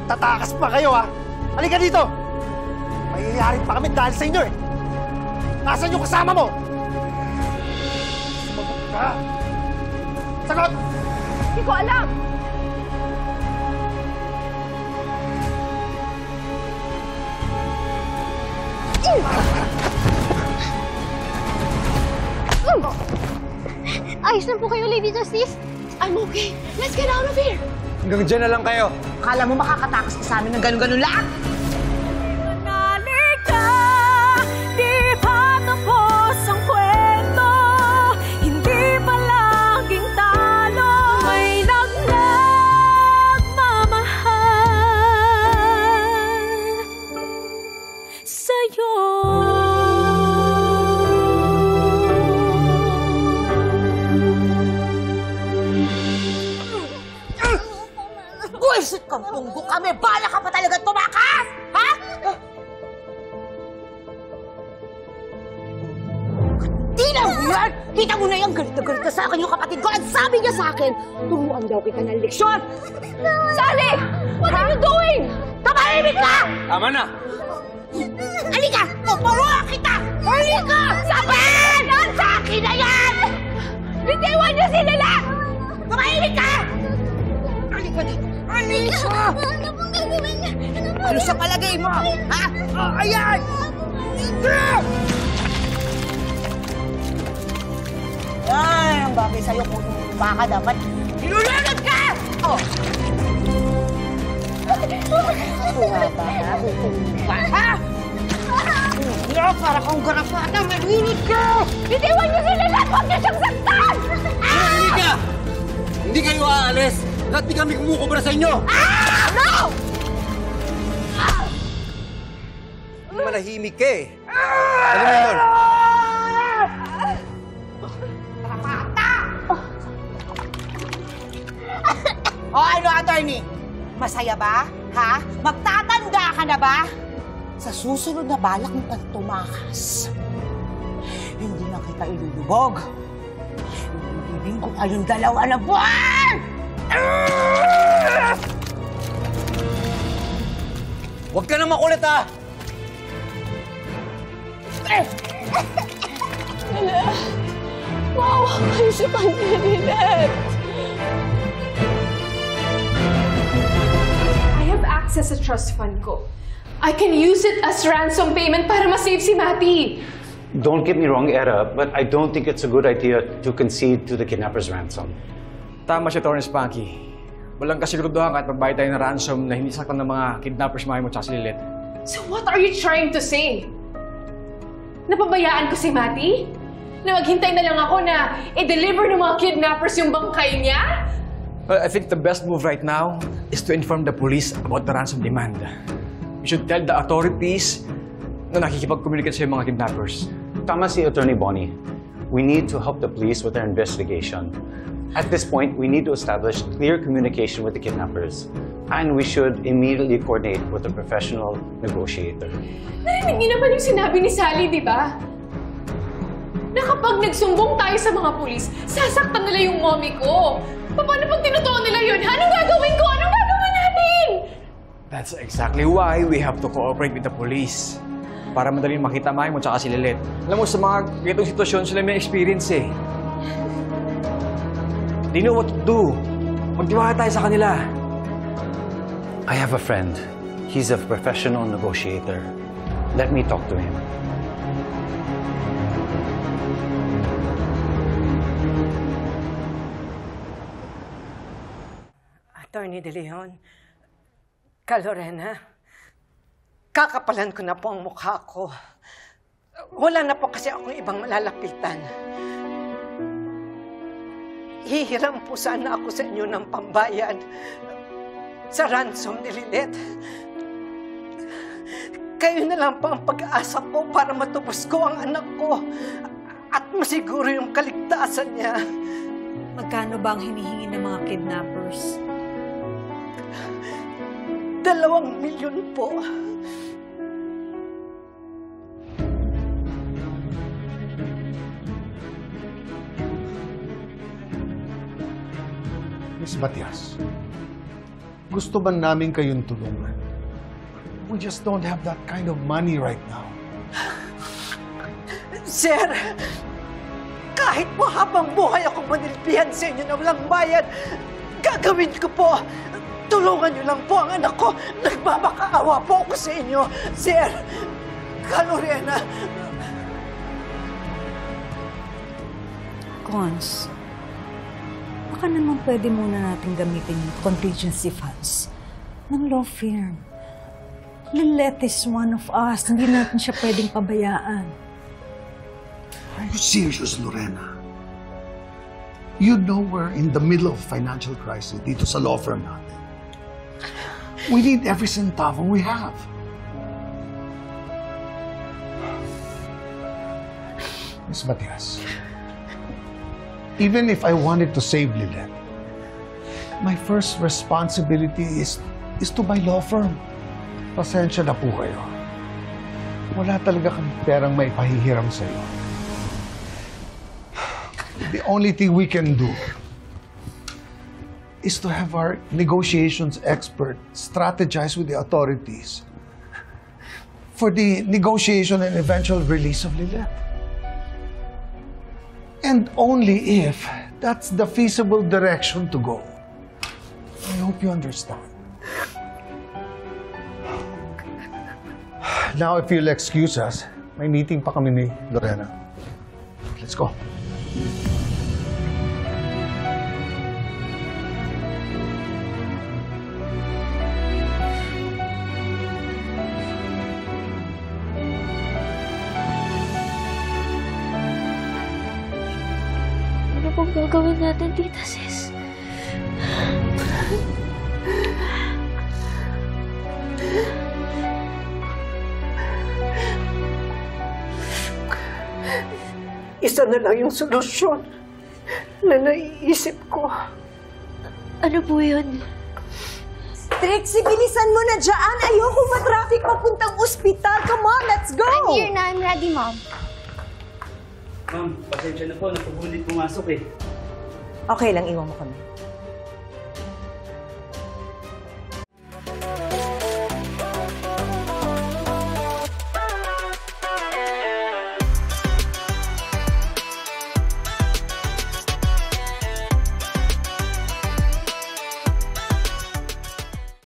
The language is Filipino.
Magtatakas pa kayo, ha? Halika dito! Mayayarin pa kami dahil sa inyo, eh! Nasaan yung kasama mo? Sumagot ka! Sagot! Hindi ko alam! Ayos lang po kayo, Lady Justice? I'm okay. Let's get out of here! Hanggang dyan na lang kayo. Akala mo makakatakas ka sa amin ng ganun-ganun lang? Buisit kang tunggo kami! Bala ka pa talaga tumakas! Ha? Di na weird! Kita mo na yung galit na galit ka sa akin yung kapatid ko at sabi niya sa akin, turuan daw kita ng leksyon! Sally! What are you doing? Tumahimik ka! Tama na! Halika! Tuturuan kita! Halika! Sabihin! Sa akin na yan! Bitiwan niyo si Lila! Tumahimik ka! Halika dito! Halika! Ano pong gagawin niya? Ano sa palagay mo? Ha? Ayan! Ay, ang bagay sa'yo kung baka dapat nilulunod ka! Oh! Tuwa ba ha? Tuwa ha? Hindi, para kang garapata, malinig ka! Bitiwan niyo si Lila! Huwag niyo siyang saktan! Halika! Hindi kayo aalis! Lahat di kami kumukubra sa inyo! No! Manahimik ka eh. Ano na yun? O ano, attorney? Masaya ba? Ha? Magtatanda ka na ba? Sa susunod na balak mo pang tumakas, hindi na kita ilulubog. Ibibing ko kayong dalawa na buwan! Huwag ka na makulit ah! Lila! Maawa kayo sa kanya, Lynette! I have access sa trust fund ko. I can use it as ransom payment para ma-save si Matty. Don't get me wrong, Era, but I don't think it's a good idea to concede to the kidnapper's ransom. Tama siya, Torrance Spanky. Walang kasiguraduhan kahit magbayad tayo ng ransom na hindi saktan ng mga kidnappers mami mo tsaka si Lilith. So what are you trying to say? Napabayaan ko si Matty? Na maghintay na lang ako na i-deliver ng mga kidnappers yung bangkay niya? Well, I think the best move right now is to inform the police about the ransom demand. We should tell the authorities na nakikipag-communicate sa mga kidnappers. Tama si Attorney Bonnie. We need to help the police with their investigation. At this point, we need to establish clear communication with the kidnappers. And we should immediately coordinate with a professional negotiator. Narinig niyo naman yung sinabi ni Sally, di ba? Na kapag nagsumbong tayo sa mga pulis, sasaktan nila yung mommy ko. Paano pag tinutuo nila yun? Anong gagawin ko? Anong gagawin natin? That's exactly why we have to cooperate with the police. Para madaling makita mami mo tsaka si Lilith. Alam mo, sa mga ganitong sitwasyon, sila may experience eh. They know what to do. Magtiwala tayo sa kanila. I have a friend. He's a professional negotiator. Let me talk to him. Attorney De Leon, Lorena, kakapalan ko na po ang mukha ko. Wala na po kasi akong ibang malalapitan. Hihiram po sana ako sa inyo ng pambayad sa ransom ni Lilith. Kayo na lang po ang pag-asa ko para matubos ko ang anak ko at masiguro yung kaligtasan niya. Magkano ba ang hinihingi ng mga kidnappers? 2 milyon po. Miss Matias, Gusto ba namin kayong tulungan? We just don't have that kind of money right now. Sir, kahit po habang buhay ako manilbihan sa inyo na walang bayad, gagawin ko po. Tulungan niyo lang po ang anak ko. Nagmamakaawa po ako sa inyo. Sir, Lorena. Cons, baka naman pwede muna natin gamitin yung contingency funds ng law firm. Lilette is one of us. Hindi natin siya pwedeng pabayaan. Are you serious, Lorena? You know we're in the middle of a financial crisis dito sa law firm natin. We need every centavo we have. Miss Matias, even if I wanted to save Lilette, my first responsibility is to my law firm. Pasensya na po kayo. Wala talaga kami perang may pahihiram sa'yo. The only thing we can do is to have our negotiations expert strategize with the authorities for the negotiation and eventual release of Lilette. And only if that's the feasible direction to go. I hope you understand. Now, if you'll excuse us, may meeting pa kami ni Lorena. Let's go. Ano pong gagawin natin, Tita Sis? Isa na lang yung solusyon na naiisip ko. Ano po yun? Trixie, bilisan mo na dyan. Ayoko matraffic papuntang ospital. Come on, let's go! I'm here na. I'm ready, Mom. Ma'am, pasensya na po. Napabulit pumasok eh. Okay lang, iwan mo kami.